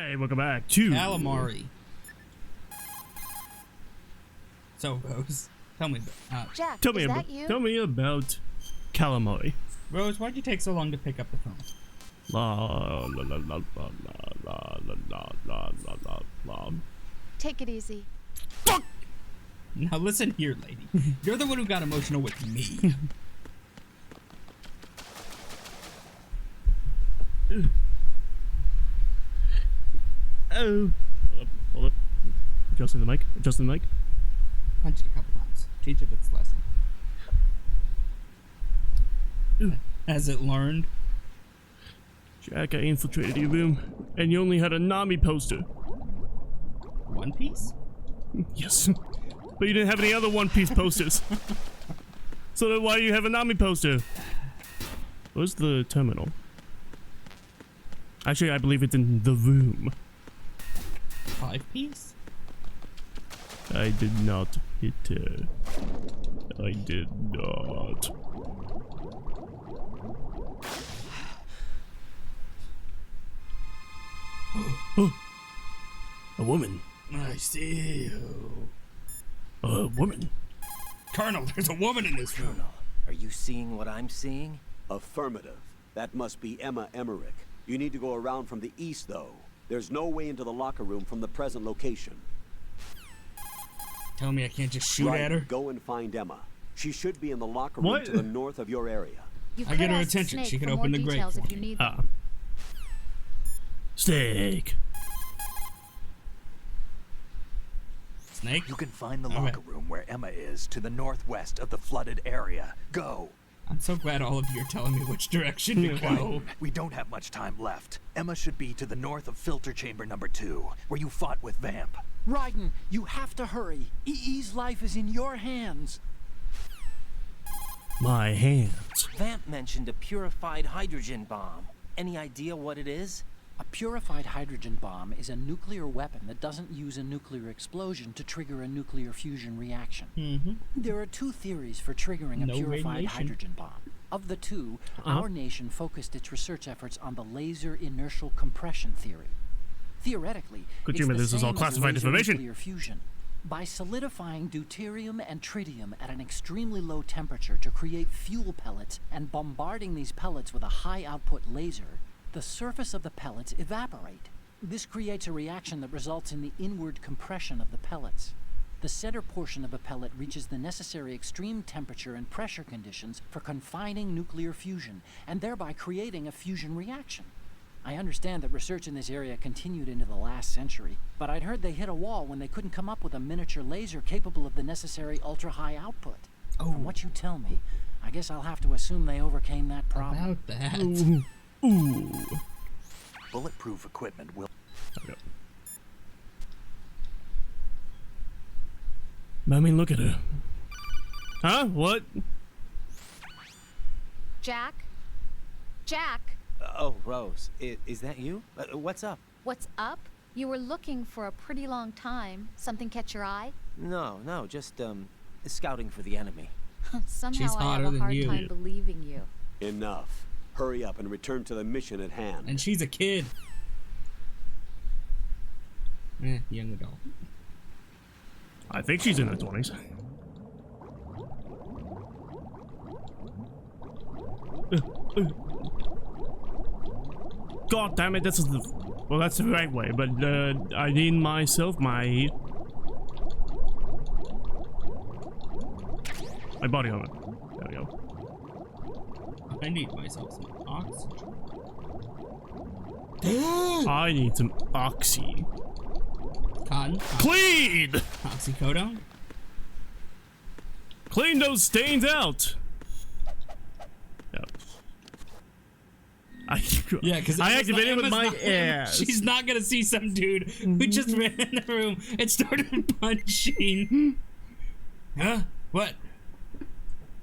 Hey, welcome back to Calamari. So, Rose, tell me about Jack, Tell me is about that you? tell me about calamari. Rose, why'd you take so long to pick up the phone? La la la la la la la la la la la. Take it easy. Fuck! Now listen here, lady. You're the one who got emotional with me. Oh. Hold up. Adjusting the mic. Adjusting the mic. Punch it a couple times. Teach it its lesson. Has it learned? Jack, I infiltrated your room, and you only had a Nami poster. One Piece? Yes. But you didn't have any other One Piece posters. So then why do you have a Nami poster? Where's the terminal? Actually, I believe it's in the room. 5 Piece? I did not hit her. I did not. A woman. I see you. A woman. Colonel, there's a woman in this room. Are you seeing what I'm seeing? Affirmative. That must be Emma Emmerich. You need to go around from the east, though. There's no way into the locker room from the present location. Tell me I can't just shoot at her? Go and find Emma. She should be in the locker room to the north of your area. You I could get her ask attention. Snake She can for open more the grate details for if you me. need them. Steak. Snake? You can find the All locker room where Emma is to the northwest of the flooded area. Go. I'm so glad all of you are telling me which direction to go. We don't have much time left. Emma should be to the north of filter chamber number 2, where you fought with Vamp. Raiden, you have to hurry. EE's life is in your hands. My hands. Vamp mentioned a purified hydrogen bomb. Any idea what it is? A purified hydrogen bomb is a nuclear weapon that doesn't use a nuclear explosion to trigger a nuclear fusion reaction. There are 2 theories for triggering a No purified radiation. hydrogen bomb. Of the 2, our nation focused its research efforts on the laser inertial compression theory. Theoretically, Good it's humor, the this is all same as classified laser information. nuclear fusion. By solidifying deuterium and tritium at an extremely low temperature to create fuel pellets and bombarding these pellets with a high output laser, the surface of the pellets evaporate. This creates a reaction that results in the inward compression of the pellets. The center portion of a pellet reaches the necessary extreme temperature and pressure conditions for confining nuclear fusion, and thereby creating a fusion reaction. I understand that research in this area continued into the last century, but I'd heard they hit a wall when they couldn't come up with a miniature laser capable of the necessary ultra-high output. From what you tell me, I guess I'll have to assume they overcame that problem. About that. Ooh. Bulletproof equipment will... Okay. I mean, look at her. Huh? What? Jack? Jack? Oh, Rose, is that you? What's up? What's up? You were looking for a pretty long time. Something catch your eye? No, just, scouting for the enemy. Somehow She's I hotter have a than hard you. time believing you. Enough. Hurry up and return to the mission at hand. And she's a kid. Young adult. I think she's in her 20s. God damn it, this is the... Well, that's the right way, but I need myself my body armor. There we go. I need myself some oxygen. I need some oxy. Cotton. Clean! Oxycodone. Clean those stains out! Yep. Yeah, because I activated with my ass. She's not gonna see some dude who just ran in the room and started punching. Huh? What?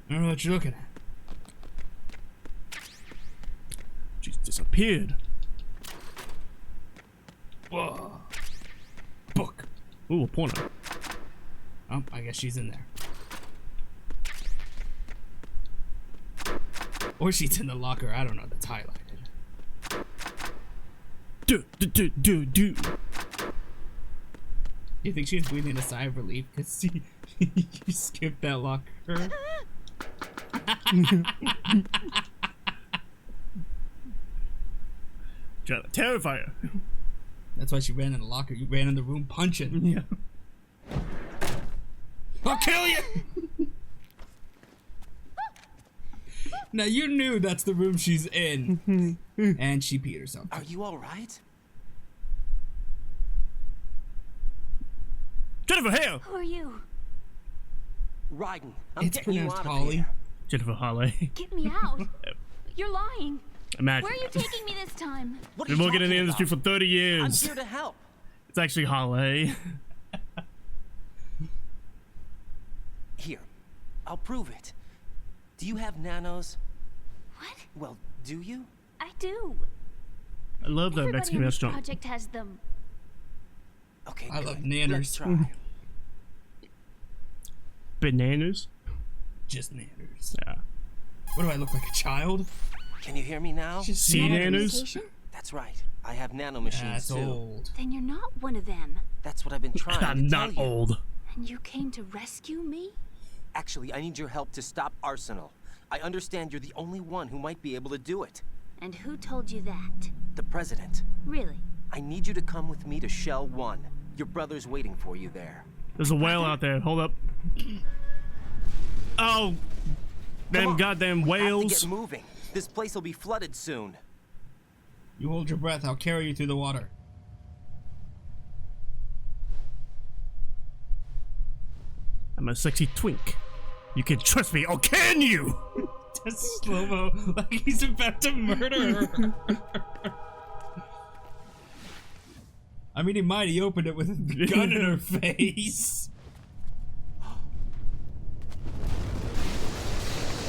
I don't know what you're looking at. She's disappeared. Whoa. Book. Ooh, a porno. Oh, I guess she's in there. Or she's in the locker. I don't know. That's highlighted. Do. You think she's breathing a sigh of relief because you skipped that locker? Try to terrify her. That's why she ran in the locker. You ran in the room punching. Yeah. I'll kill you! Now you knew that's the room she's in. And she peed herself. Are you alright? Jennifer Hale! Who are you? Ryden, I'm It's getting you pronounced out of Holly. here. Jennifer Harley. Get me out. You're lying. Imagine. Where are you taking me this time? What are Been you working in the talking industry about? for 30 I'm years. here to help. It's actually Harley. Here, I'll prove it. Do you have nanos? What? Well, do you? I do. I love that Everybody Mexican on this restaurant. project has them. Okay, I good. love nanners. Let's try. Bananas? Just nanners. Yeah. What do I look like, a child? Can you hear me now? Just Sea Nano nanners? communication? That's right. I have nano machines That's too. old. Then you're not one of them. That's what I've been trying I'm to not tell you. old. And you came to rescue me? Actually, I need your help to stop Arsenal. I understand you're the only one who might be able to do it. And who told you that? The president. Really? I need you to come with me to Shell 1. Your brother's waiting for you there. There's a whale out there. Hold up. Oh. Come Them on. goddamn We have to whales. get moving. This place will be flooded soon. You hold your breath, I'll carry you through the water. I'm a sexy twink. You can trust me, or can you? That's slow-mo, like he's about to murder her. I mean, he might. He opened it with a gun in her face.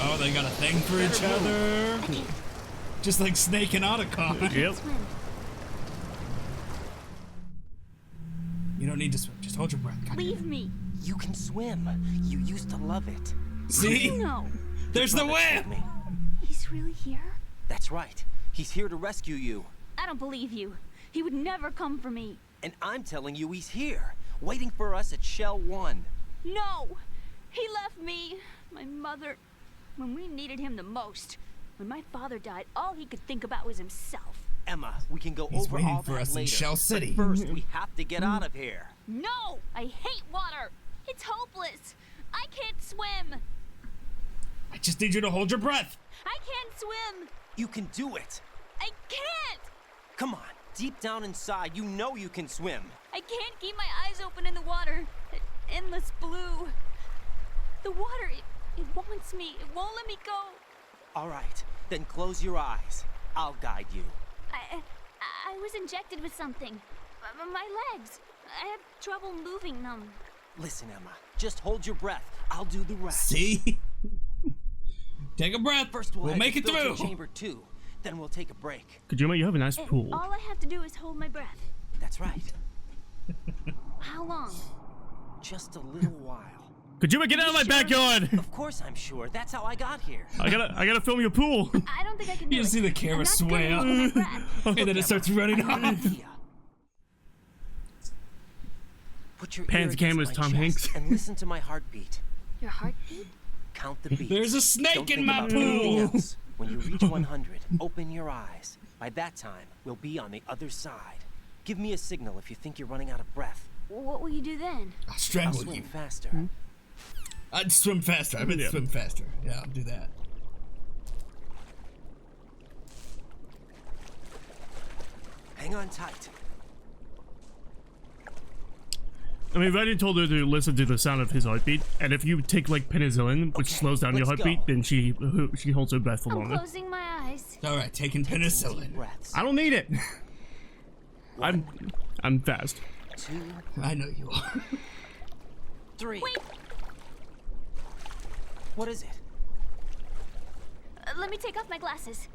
Oh, they got a thing for each other. Just like Snake and Otacon. Yep. Swim. You don't need to swim. Just hold your breath. God. Leave me. You can swim. You used to love it. See? No. There's the Brother whale. told me. He's really here? That's right. He's here to rescue you. I don't believe you. He would never come for me. And I'm telling you he's here, waiting for us at Shell 1. No! He left me, my mother, when we needed him the most. When my father died, all he could think about was himself. Emma, we can go He's over waiting all for that us in later. Shell City. But first, we have to get out of here. No! I hate water! It's hopeless! I can't swim! I just need you to hold your breath. I can't swim! You can do it. I can't! Come on, deep down inside, you know you can swim. I can't keep my eyes open in the water. That endless blue. The water, it wants me. It won't let me go. All right, then close your eyes. I'll guide you. I was injected with something. My legs. I have trouble moving them. Listen, Emma, just hold your breath. I'll do the rest. See? Take a breath. First, we'll we'll head make to it filter through. Chamber 2. Then we'll take a break. Kojima, you have a nice And pool. all I have to do is hold my breath. That's right. How long? Just a little while. Kojima, get out of my backyard! Of course I'm sure. That's how I got here. I gotta film your pool. I don't think I can do You it. see the camera I'm not good sway at up. holding my breath. And then it starts running I have an off. idea. Put your Pans ear cameras, against my Tom chest Hanks. and listen to my heartbeat. Your heartbeat? Count the beats. There's a Don't snake in think my about anything pool. else. When you reach 100, open your eyes. By that time, we'll be on the other side. Give me a signal if you think you're running out of breath. What will you do then? I'll I'll strangle swim you. faster. I'd swim faster. I meant Yeah. swim faster. Yeah, I'll do that. Hang on tight. I mean, Ryden told her to listen to the sound of his heartbeat, and if you take like penicillin, which Okay, slows down your let's heartbeat, go. then she holds her breath for I'm longer. closing my eyes. All right, taking Take some deep penicillin. breaths. I don't need it. I'm fast. 2, I know you are. 3. Wait, What is it? let me take off my glasses.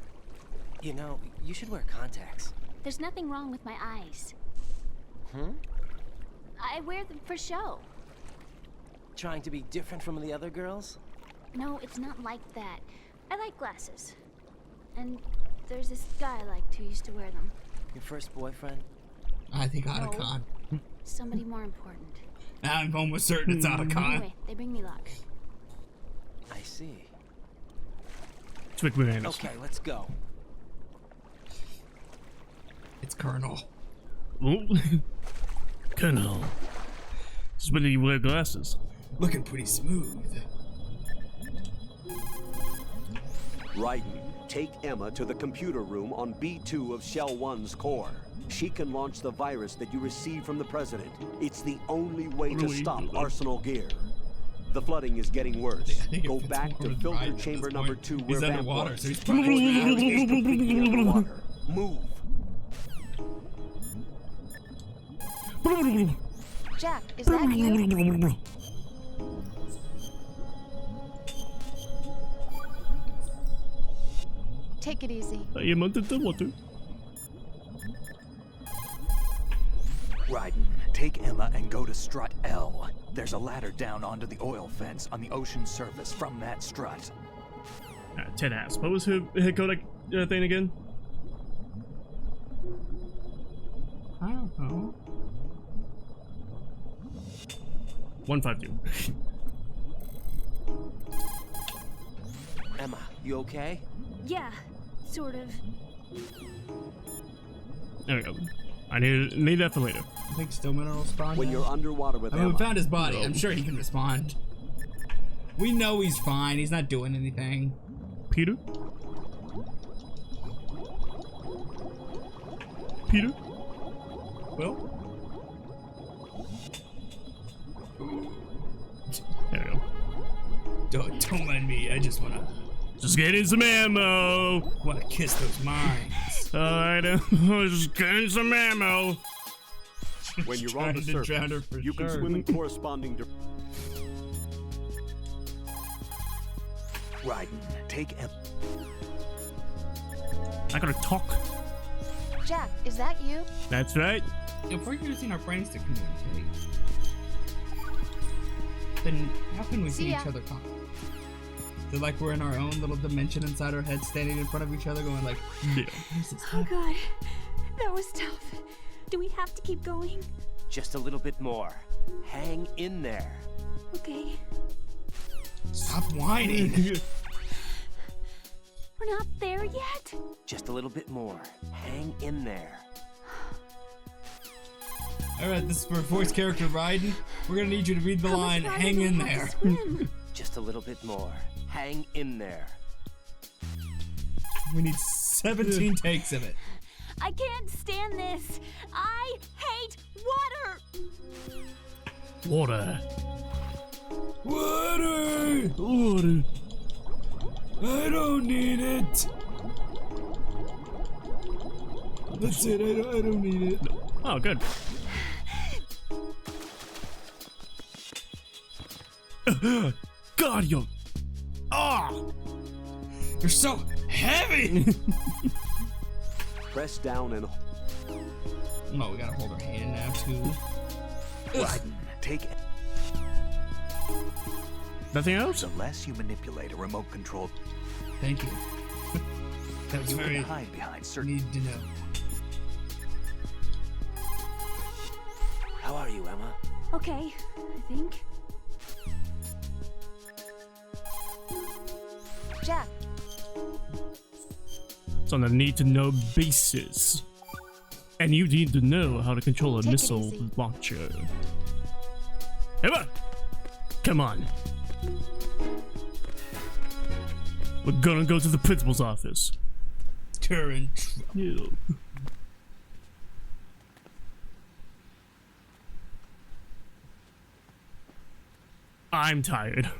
You know, you should wear contacts. There's nothing wrong with my eyes. Hmm? I wear them for show. Trying to be different from the other girls? No, it's not like that. I like glasses. And there's this guy I liked who used to wear them. Your first boyfriend? I think Otacon. Somebody more important. I'm almost certain it's Otacon. Anyway, they bring me luck. I see. Quick bananas. Okay, let's go. It's Colonel. Oh. Colonel. Just when you wear glasses. Looking pretty smooth. Raiden, take Emma to the computer room on B2 of Shell 1's core. She can launch the virus that you received from the president. It's the only way to stop Arsenal Gear. The flooding is getting worse. I think it Go fits back more to with filter Raiden at chamber this number point. 2 He's where Vamp underwater, was. so he's The probably area is completely underwater. Move. Jack, is that you? Take it easy. I am under the water. Raiden, take Emma and go to strut L. There's a ladder down onto the oil fence on the ocean surface from that strut. Ted ass. What was her codec thing again? I don't know. 152. Emma, you okay? Yeah, sort of. There we go. I need that for later. I think Stillman will respond. When now. you're underwater with I mean, Emma. we found his body. I'm sure he can respond. We know he's fine. He's not doing anything. Peter? Peter? Well, There we go. don't mind me. I just wanna Just getting some ammo. kiss those mines. Alright, just getting some ammo. When you're Trying on the to surface, drown her for you can sure. swim in corresponding Raiden, take Emma. I gotta talk. Jack, is that you? That's right. If we're using our brains to communicate, then how can we see See ya. each other talk? They're like we're in our own little dimension inside our heads, standing in front of each other, going like, Yeah. "What is this?" Oh god, that was tough. Do we have to keep going? Just a little bit more. Hang in there. Okay. Stop whining. We're not there yet. Just a little bit more. Hang in there. All right, this is for voice character Raiden. We're gonna need you to read the How much line. farther Hang do we in have to there. swim? Just a little bit more. Hang in there. We need 17 takes of it. I can't stand this. I hate water. Water. Water! Water. I don't need it. That's it. I don't need it. Oh, good. God, yo. Ah! You're so heavy. press down and Oh, we gotta hold her hand now too. Raiden, take Nothing else? the less you manipulate a remote control, Thank you. That was you very can hide behind certain. need to know. How are you, Emma? Okay, I think. Jack, It's on a need-to-know basis. And you need to know how to control a Take it missile easy. launcher. Emma! Come on. We're gonna go to the principal's office. Turn. Yeah. I'm tired.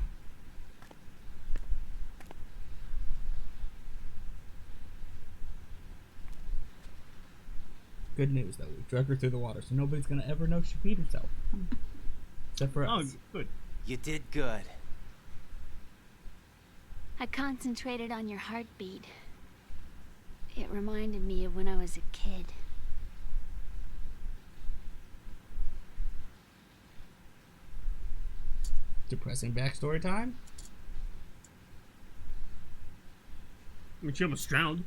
Good news though, we drug her through the water, so nobody's gonna ever know she peed herself. Except for us. good. You did good. I concentrated on your heartbeat. It reminded me of when I was a kid. Depressing backstory time. I mean, she almost drowned.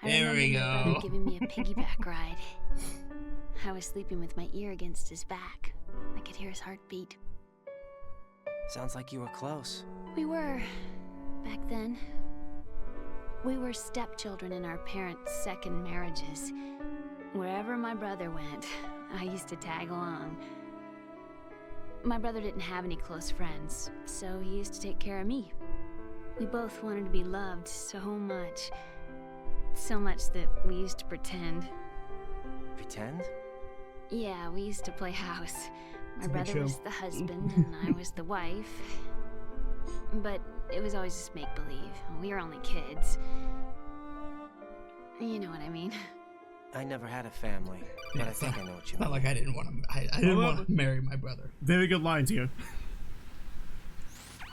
There we remember my brother go. giving me a piggyback ride. I was sleeping with my ear against his back. I could hear his heartbeat. Sounds like you were close. We were, back then. We were stepchildren in our parents' second marriages. Wherever my brother went, I used to tag along. My brother didn't have any close friends, so he used to take care of me. We both wanted to be loved so much. So much that we used to pretend. Pretend? Yeah, we used to play house. My a good brother show. was the husband and I was the wife. But it was always just make-believe. We were only kids. You know what I mean. I never had a family, but Yeah, I think I know what you It's not mean. like I didn't want to. I didn't want to marry my brother. Very good lines here.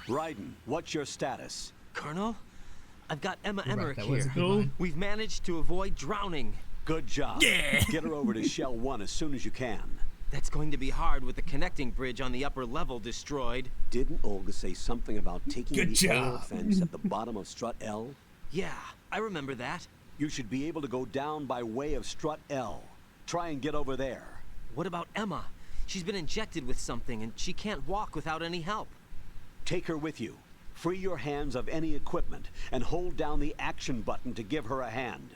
Raiden, what's your status? Colonel, I've got Emma You're right, Emmerich that was a here. good line. We've managed to avoid drowning. Good job. Yeah. Get her over to Shell 1 as soon as you can. That's going to be hard with the connecting bridge on the upper level destroyed. Didn't Olga say something about taking Good the oil job. fence at the bottom of Strut L? Yeah, I remember that. You should be able to go down by way of Strut L. Try and get over there. What about Emma? She's been injected with something and she can't walk without any help. Take her with you. Free your hands of any equipment and hold down the action button to give her a hand.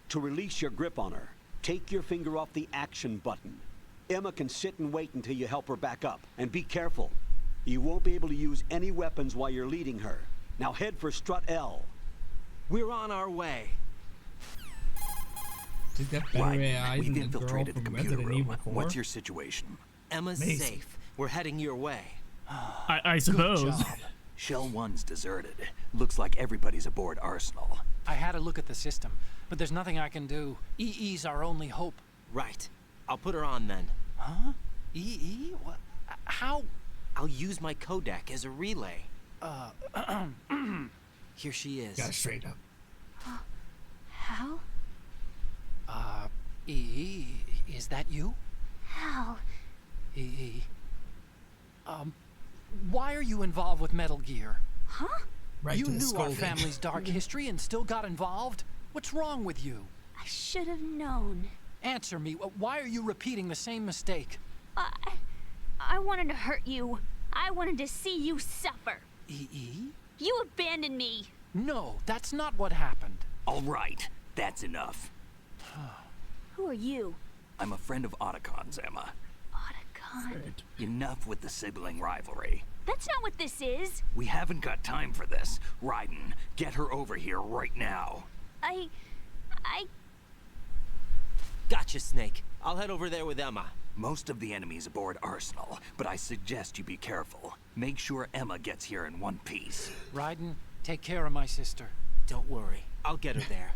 To release your grip on her, take your finger off the action button. Emma can sit and wait until you help her back up. And be careful. You won't be able to use any weapons while you're leading her. Now head for Strut L. We're on our way. She's got better AI We've than the girl infiltrated the from computer Resident room. Evil 4. What's your situation? Emma's Amazing. safe. We're heading your way. I suppose. Job. Shell 1's deserted. Looks like everybody's aboard Arsenal. I had a look at the system, but there's nothing I can do. EE's our only hope. Right. I'll put her on then. Huh? EE? What? How? I'll use my Kodak as a relay. Here she is. Got it straight up. How? EE, is that you? How? EE. Why are you involved with Metal Gear? Huh? Right You to the knew our scolding. family's dark history and still got involved? What's wrong with you? I should have known. Answer me. Why are you repeating the same mistake? I wanted to hurt you. I wanted to see you suffer. EE? You abandoned me. No, that's not what happened. All right, that's enough. Who are you? I'm a friend of Otacon's, Emma. Otacon. Enough with the sibling rivalry. That's not what this is. We haven't got time for this. Raiden, get her over here right now. I... Gotcha, Snake. I'll head over there with Emma. Most of the enemy's aboard Arsenal, but I suggest you be careful. Make sure Emma gets here in one piece. Raiden, take care of my sister. Don't worry. I'll get her there.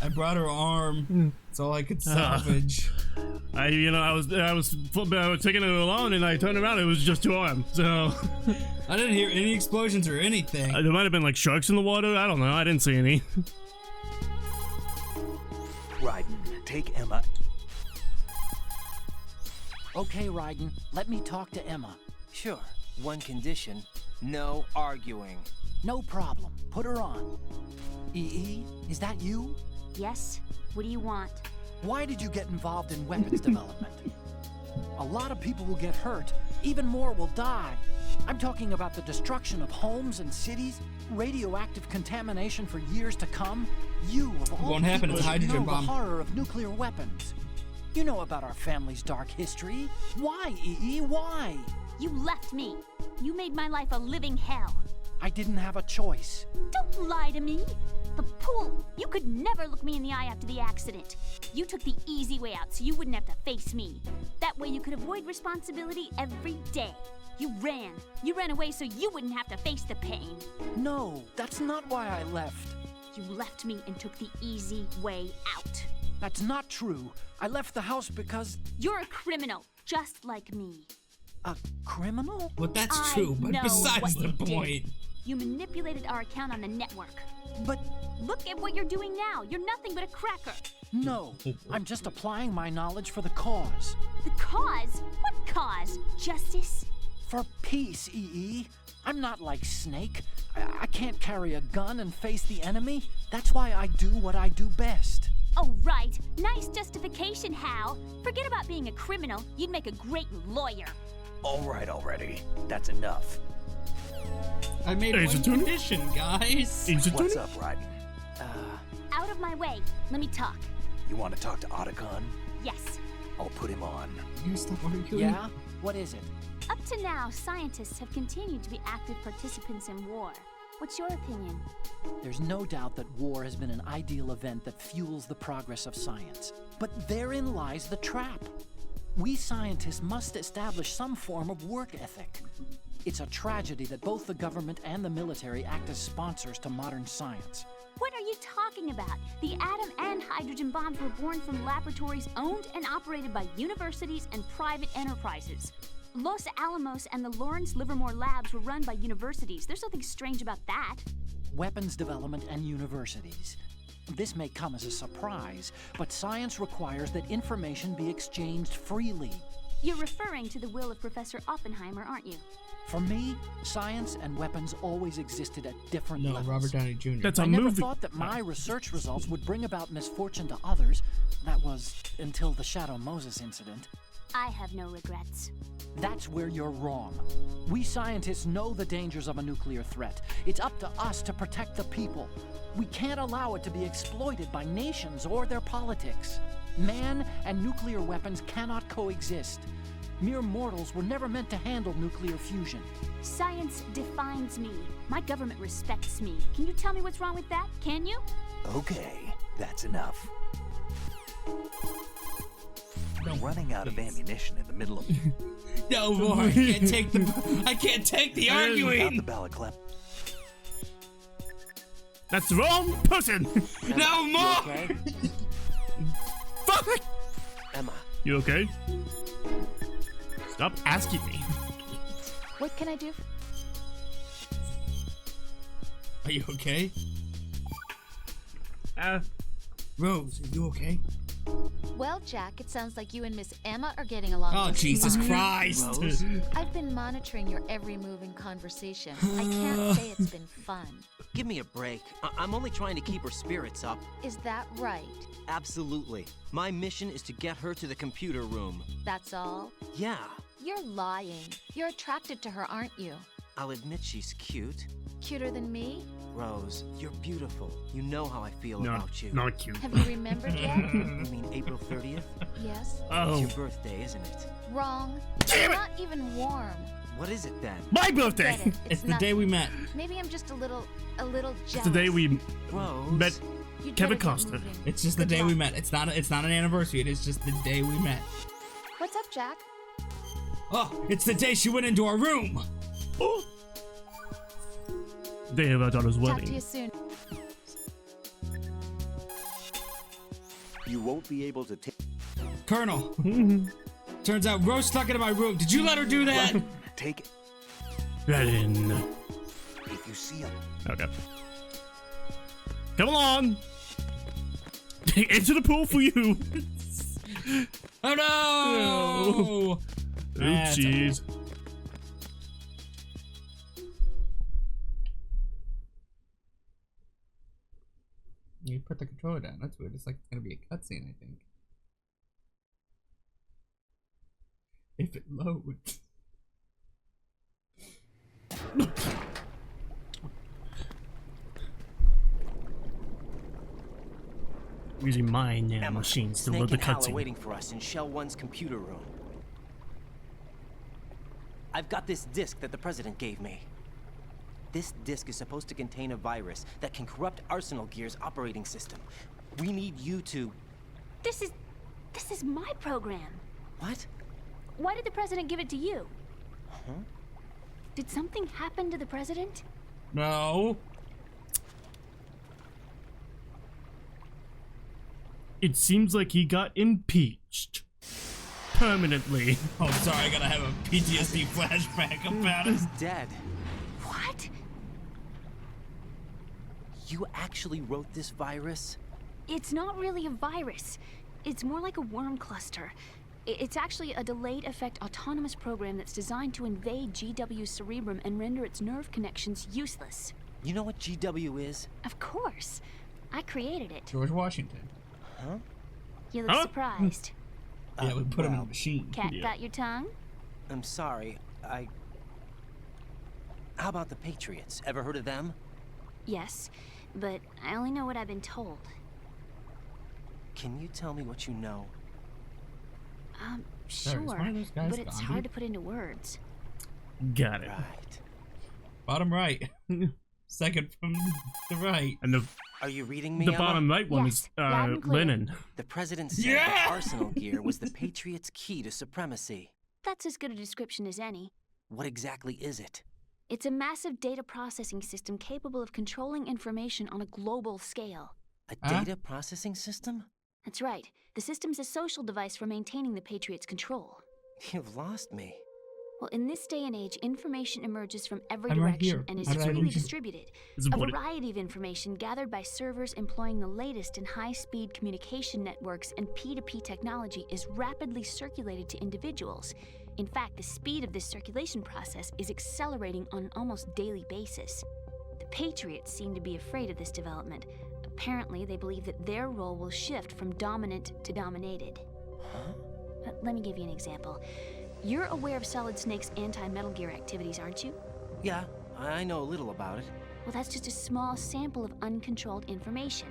I brought her arm. That's all I could salvage. I was taking it alone, and I turned around. It was just two arms. So I didn't hear any explosions or anything. there might have been like sharks in the water. I don't know. I didn't see any. Raiden, take Emma. Okay, Raiden, let me talk to Emma. Sure. One condition. No arguing. No problem. Put her on. EE, is that you? Yes? What do you want? Why did you get involved in weapons development? A lot of people will get hurt. Even more will die. I'm talking about the destruction of homes and cities, radioactive contamination for years to come. You, of all Won't happen, people, it's a should hydrogen know bomb. the horror of nuclear weapons. You know about our family's dark history. Why, EE? Why? You left me. You made my life a living hell. I didn't have a choice. Don't lie to me. The pool. You could never look me in the eye after the accident. You took the easy way out so you wouldn't have to face me. That way you could avoid responsibility every day. You ran. You ran away so you wouldn't have to face the pain. No, that's not why I left. You left me and took the easy way out. That's not true. I left the house because... You're a criminal, just like me. A criminal? Well, that's I true, but know besides what the you did. point. You manipulated our account on the network. But Look at what you're doing now. You're nothing but a cracker. no, I'm just applying my knowledge for the cause. The cause? What cause? Justice? For peace, EE. I'm not like Snake. I can't carry a gun and face the enemy. That's why I do what I do best. Oh, right. Nice justification, Hal. Forget about being a criminal. You'd make a great lawyer. All right, already. That's enough. I made Hey, one condition, guys. What's up, Raiden? Out of my way. Let me talk. You want to talk to Otacon? Yes. I'll put him on. You gonna stop arguing? Yeah? What is it? Up to now, scientists have continued to be active participants in war. What's your opinion? There's no doubt that war has been an ideal event that fuels the progress of science. But therein lies the trap. We scientists must establish some form of work ethic. It's a tragedy that both the government and the military act as sponsors to modern science. What are you talking about? The atom and hydrogen bombs were born from laboratories owned and operated by universities and private enterprises. Los Alamos and the Lawrence Livermore labs were run by universities. There's nothing strange about that. Weapons development and universities. This may come as a surprise, but science requires that information be exchanged freely. You're referring to the will of Professor Oppenheimer, aren't you? For me, science and weapons always existed at different No, levels. Robert Downey Jr. That's a I never movie. thought that my research results would bring about misfortune to others. That was until the Shadow Moses incident. I have no regrets. That's where you're wrong. We scientists know the dangers of a nuclear threat. It's up to us to protect the people. We can't allow it to be exploited by nations or their politics. Man and nuclear weapons cannot coexist. Mere mortals were never meant to handle nuclear fusion. Science defines me. My government respects me. Can you tell me what's wrong with that? Can you? Okay, that's enough. No, Running out of ammunition in the middle of No more. I can't take the Without arguing. the balaclava. That's the wrong person. No more. Okay? Fuck. Emma, You okay? Stop asking me. What can I do? Are you okay? Rose, are you okay? Well, Jack, it sounds like you and Miss Emma are getting along. Oh, just Jesus fine. Christ. I've been monitoring your every move in conversation. I can't say it's been fun. give me a break. I'm only trying to keep her spirits up. Is that right? Absolutely. My mission is to get her to the computer room. That's all? Yeah. You're lying. You're attracted to her, aren't you? I'll admit she's cute. Cuter than me? Rose, you're beautiful. You know how I feel about you. Not cute. Have you remembered yet? You mean April 30th? Yes. It's Oh, your birthday, isn't it? Wrong. Damn it! Not even warm. What is it then? my birthday. Get it. It's the day we met. Maybe I'm just a little jealous. It's the day we Rose. met You'd Kevin better get Costner. moving. It's just the Good day we luck. met. It's not an anniversary. It is just the day we met. What's up, Jack? Oh, it's the day she went into our room. Oh. Day of our daughter's Talk to wedding. you soon. You won't be able to take. Colonel. Turns out Rose stuck into my room. Did you let her do that? Take it. Right in. If you see a Okay. Come along. Into the pool for you. Oh no! That's Oopsies. You put the controller down. That's weird. It's like it's gonna be a cutscene, I think. If it loads. Using my Emma, machines to Snake load the and Hal are cutscene. waiting for us in Shell 1's computer room. I've got this disk that the president gave me. This disk is supposed to contain a virus that can corrupt Arsenal Gear's operating system. We need you to... This is my program. What? Why did the president give it to you? Huh? Did something happen to the president? No. It seems like he got impeached. Permanently. Oh, sorry. I gotta have a PTSD flashback about it. He's dead. What? You actually wrote this virus? It's not really a virus. It's more like a worm cluster. It's actually a delayed effect autonomous program that's designed to invade GW's cerebrum and render its nerve connections useless. You know what GW is? Of course. I created it. George Washington. Huh? You look surprised. Yeah, we put him in a machine. Cat got your tongue? I'm sorry, How about the Patriots? Ever heard of them? Yes, but I only know what I've been told. Can you tell me what you know? Sure, one of those guys but it's Gandhi? hard to put into words. Got it. Right. Bottom right. Second from the right. And Are you reading me, the Emma? bottom right one Yes, is loud and clear. Lennon. The president said that Arsenal gear was the Patriots' key to supremacy. That's as good a description as any. What exactly is it? It's a massive data processing system capable of controlling information on a global scale. A data processing system? That's right. The system's a social device for maintaining the Patriots' control. You've lost me. Well, in this day and age, information emerges from every I'm right direction here. and is How did I freely lose you? distributed. This is A what it- variety of information gathered by servers employing the latest in high-speed communication networks and P2P technology is rapidly circulated to individuals. In fact, the speed of this circulation process is accelerating on an almost daily basis. The Patriots seem to be afraid of this development. Apparently, they believe that their role will shift from dominant to dominated. Let me give you an example. You're aware of Solid Snake's anti-Metal Gear activities, aren't you? Yeah, I know a little about it. Well, that's just a small sample of uncontrolled information.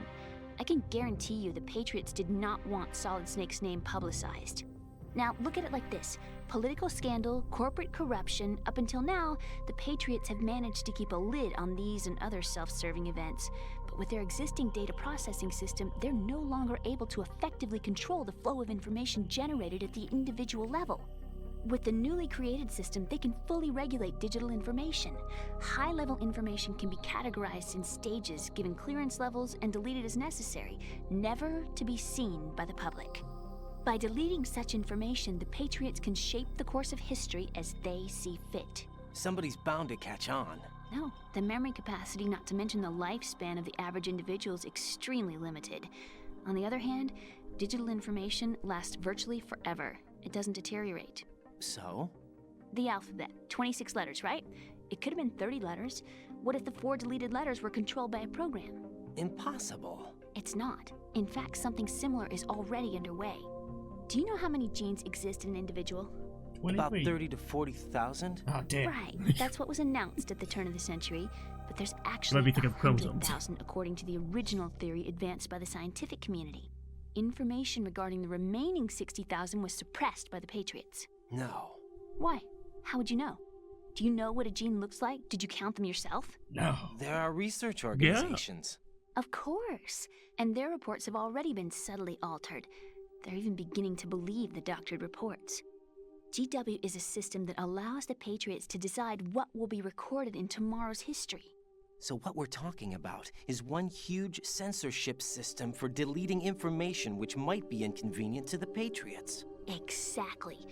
I can guarantee you the Patriots did not want Solid Snake's name publicized. Now, look at it like this. Political scandal, corporate corruption, up until now, the Patriots have managed to keep a lid on these and other self-serving events. But with their existing data processing system, they're no longer able to effectively control the flow of information generated at the individual level. With the newly created system, they can fully regulate digital information. High-level information can be categorized in stages, given clearance levels, and deleted as necessary, never to be seen by the public. By deleting such information, the Patriots can shape the course of history as they see fit. Somebody's bound to catch on. No, the memory capacity, not to mention the lifespan of the average individual, is extremely limited. On the other hand, digital information lasts virtually forever. It doesn't deteriorate. So? The alphabet, 26 letters, right? It could have been 30 letters. What if the 4 deleted letters were controlled by a program? Impossible. It's not. In fact, something similar is already underway. Do you know how many genes exist in an individual? About 30 to 40,000? Oh, damn. Right. That's what was announced at the turn of the century. But there's Might actually be thinking of chromosomes. 100,000 according to the original theory advanced by the scientific community. Information regarding the remaining 60,000 was suppressed by the Patriots. No. Why? How would you know? Do you know what a gene looks like? Did you count them yourself? No. There are research organizations. Of course. And their reports have already been subtly altered. They're even beginning to believe the doctored reports. GW is a system that allows the Patriots to decide what will be recorded in tomorrow's history. So what we're talking about is one huge censorship system for deleting information which might be inconvenient to the Patriots. Exactly.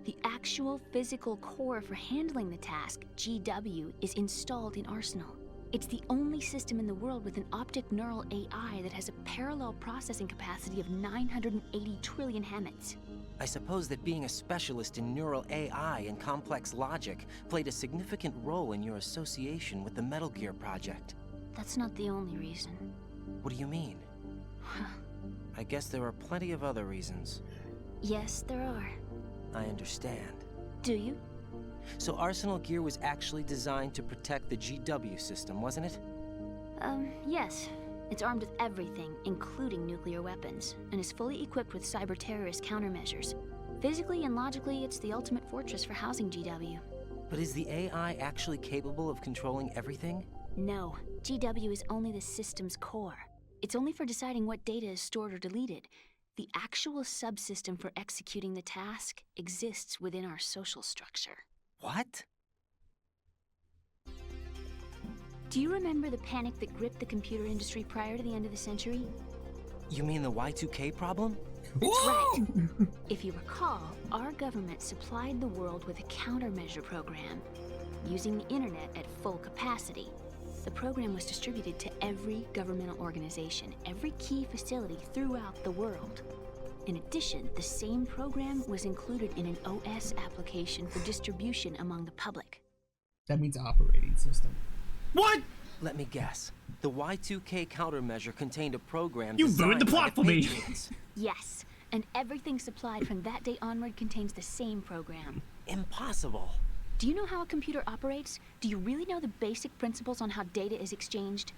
The actual physical core for handling the task, GW, is installed in Arsenal. It's the only system in the world with an optic neural AI that has a parallel processing capacity of 980 trillion Hammets. I suppose that being a specialist in neural AI and complex logic played a significant role in your association with the Metal Gear project. That's not the only reason. What do you mean? I guess there are plenty of other reasons. Yes, there are. I understand. Do you? So Arsenal Gear was actually designed to protect the GW system, wasn't it? Yes. It's armed with everything, including nuclear weapons, and is fully equipped with cyber-terrorist countermeasures. Physically and logically, it's the ultimate fortress for housing GW. But is the AI actually capable of controlling everything? No, GW is only the system's core. It's only for deciding what data is stored or deleted. The actual subsystem for executing the task exists within our social structure. What? Do you remember the panic that gripped the computer industry prior to the end of the century? You mean the Y2K problem? That's right. If you recall, our government supplied the world with a countermeasure program, using the internet at full capacity. The program was distributed to every governmental organization, every key facility throughout the world. In addition, the same program was included in an OS application for distribution among the public. That means operating system. What? Let me guess. The Y2K countermeasure contained a program You ruined the designed by plot for me. Patriots. Yes, and everything supplied from that day onward contains the same program. Impossible. Do you know how a computer operates? Do you really know the basic principles on how data is exchanged?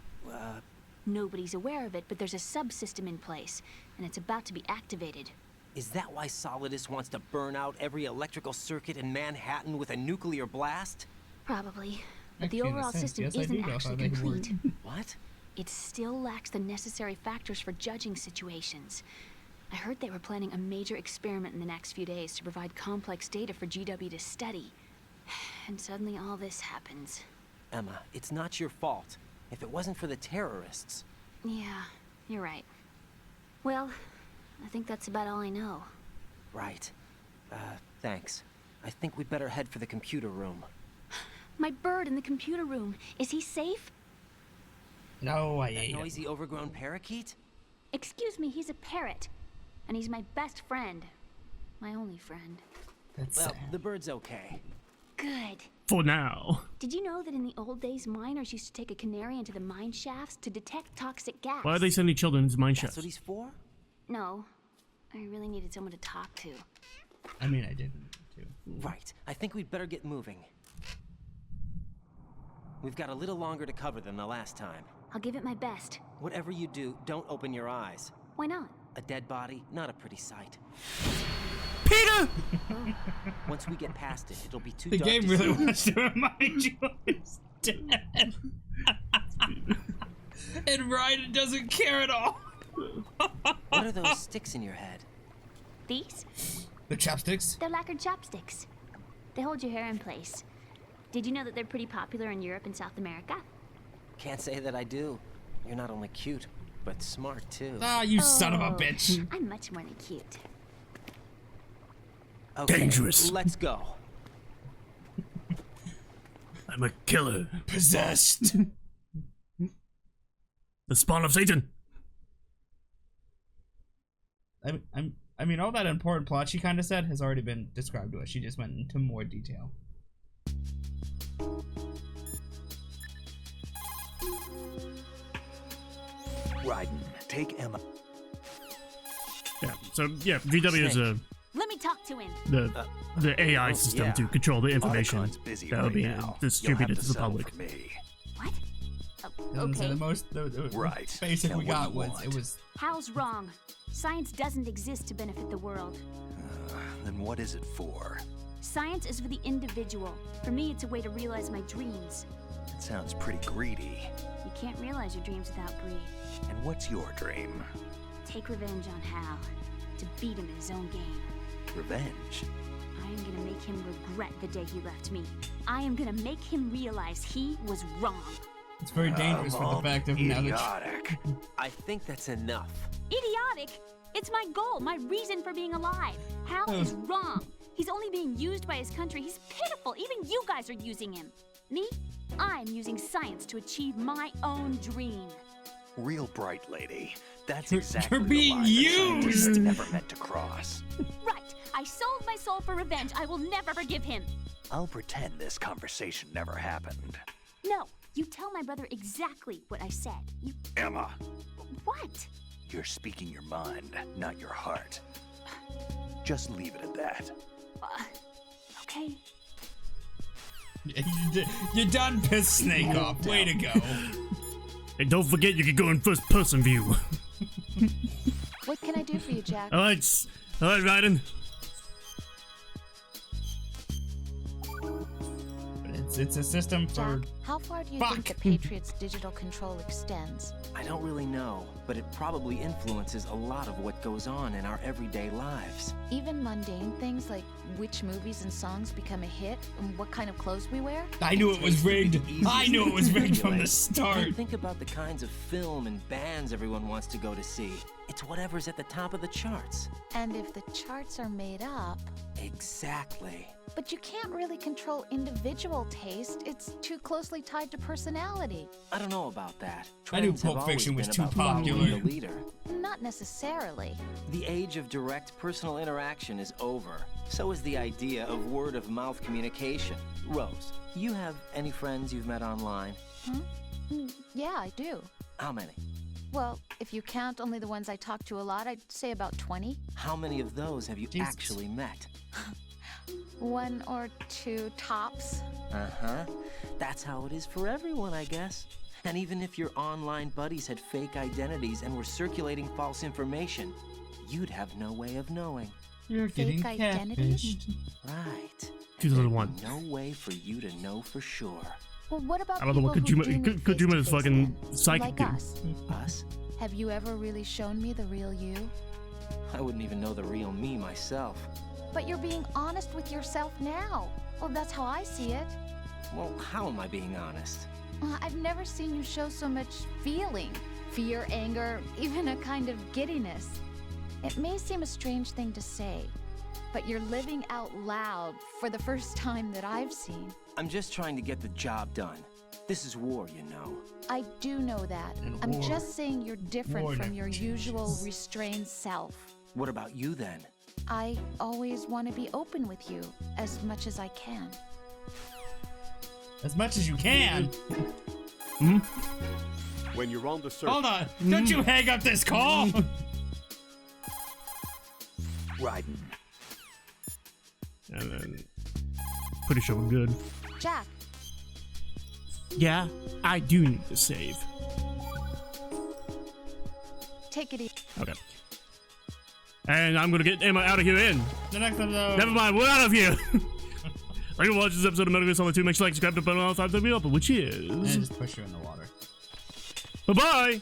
Nobody's aware of it, but there's a subsystem in place, and it's about to be activated. Is that why Solidus wants to burn out every electrical circuit in Manhattan with a nuclear blast? Probably. But Actually, the in a overall sense, system yes, I do isn't know how actually they work. complete. What? It still lacks the necessary factors for judging situations. I heard they were planning a major experiment in the next few days to provide complex data for GW to study. And suddenly all this happens. Emma, it's not your fault. If it wasn't for the terrorists. Yeah, you're right. Well, I think that's about all I know. Right. Thanks. I think we'd better head for the computer room. My bird in the computer room. Is he safe? No, I That ate him. noisy, overgrown parakeet? Excuse me, he's a parrot. And he's my best friend. My only friend. That's Well, sad. the bird's okay. Good. For now. Did you know that in the old days, miners used to take a canary into the mine shafts to detect toxic gas? Why are they sending children into mine That's shafts? what he's for? No. I really needed someone to talk to. I mean, I didn't too. Right. I think we'd better get moving. We've got a little longer to cover than the last time. I'll give it my best. Whatever you do, don't open your eyes. Why not? A dead body, not a pretty sight. Peter! Once we get past it, it'll be too The dark game to really see. wants to remind you of his dead. And Ryan doesn't care at all. What are those sticks in your head? These? The chopsticks? They're lacquered chopsticks. They hold your hair in place. Did you know that they're pretty popular in Europe and South America? Can't say that I do. You're not only cute, but smart too. Ah, you son of a bitch. I'm much more than cute. Okay, Dangerous. Let's go. I'm a killer. Possessed. The spawn of Satan. I mean, all that important plot she kind of said has already been described to us. She just went into more detail. Raiden, take Emma. Yeah. So yeah, VW is Let me talk to him. the AI system yeah. to control the information Otacron's busy that will right be now. distributed You'll have to the settle public. for me. What? And so Okay. the most the Right. basic Now we what do got you was want? it was How's wrong? Science doesn't exist to benefit the world. Then what is it for? Science is for the individual. For me, it's a way to realize my dreams. It sounds pretty greedy. You can't realize your dreams without greed. And what's your dream? Take revenge on Hal. To beat him in his own game. Revenge? I am gonna make him regret the day he left me. I am gonna make him realize he was wrong. it's very dangerous for the fact of now that Idiotic. I think that's enough. Idiotic! It's my goal, my reason for being alive. Hal is wrong. He's only being used by his country. He's pitiful. Even you guys are using him. Me? I'm using science to achieve my own dream. Real bright lady. That's You're exactly being the line that scientists used. never meant to cross. Right. I sold my soul for revenge. I will never forgive him. I'll pretend this conversation never happened. No. You tell my brother exactly what I said. You... Emma, What? you're speaking your mind, not your heart. Just leave it at that. Okay. you done pissed Snake off. Way to go. And don't forget you can go in first person view. What can I do for you, Jack? Alright, Raiden. It's a system for Jack, how far do you Fuck. think the Patriots' digital control extends? I don't really know, but it probably influences a lot of what goes on in our everyday lives. Even mundane things like which movies and songs become a hit and what kind of clothes we wear? I knew it was rigged. I knew it was rigged from the start. And think about the kinds of film and bands everyone wants to go to see. It's whatever's at the top of the charts. And if the charts are made up, Exactly. But you can't really control individual taste. It's too closely tied to personality. I don't know about that. I knew Trends have Pulp Fiction always was been too about following popular. the leader. Not necessarily. The age of direct personal interaction is over. So is the idea of word-of-mouth communication. Rose, you have any friends you've met online? Yeah, I do. How many? Well, if you count only the ones I talk to a lot, I'd say about 20. How many of those have you Jesus. actually met? 1 or 2 tops. Uh-huh. That's how it is for everyone, I guess. And even if your online buddies had fake identities and were circulating false information, you'd have no way of knowing. You're getting Fake identities? catfished. Right. 2001. No way for you to know for sure. Well, what about I don't know what people who do Kojima. meet Kojima is face-to-face fucking then? psychic. Like dude. us. Us? Have you ever really shown me the real you? I wouldn't even know the real me myself. But you're being honest with yourself now. Well, that's how I see it. Well, how am I being honest? I've never seen you show so much feeling. Fear, anger, even a kind of giddiness. It may seem a strange thing to say, but you're living out loud for the first time that I've seen. I'm just trying to get the job done. This is war, you know. I do know that. And I'm war. just saying you're different War from never your changes. usual restrained self. What about you then? I always want to be open with you as much as I can. As much as you can. When you're on the surface, Hold on. Don't you hang up this call. Raiden. And then, pretty sure we're good. Jack, Yeah, I do need to save. take it easy. Okay. And I'm gonna get Emma out of here in. The next episode. Never mind, we're out of here. Thank you for watching this episode of Metal Gear Solid 2. Make sure to like, subscribe to the button on all 5 to be open, which is... And just push you in the water. Bye-bye!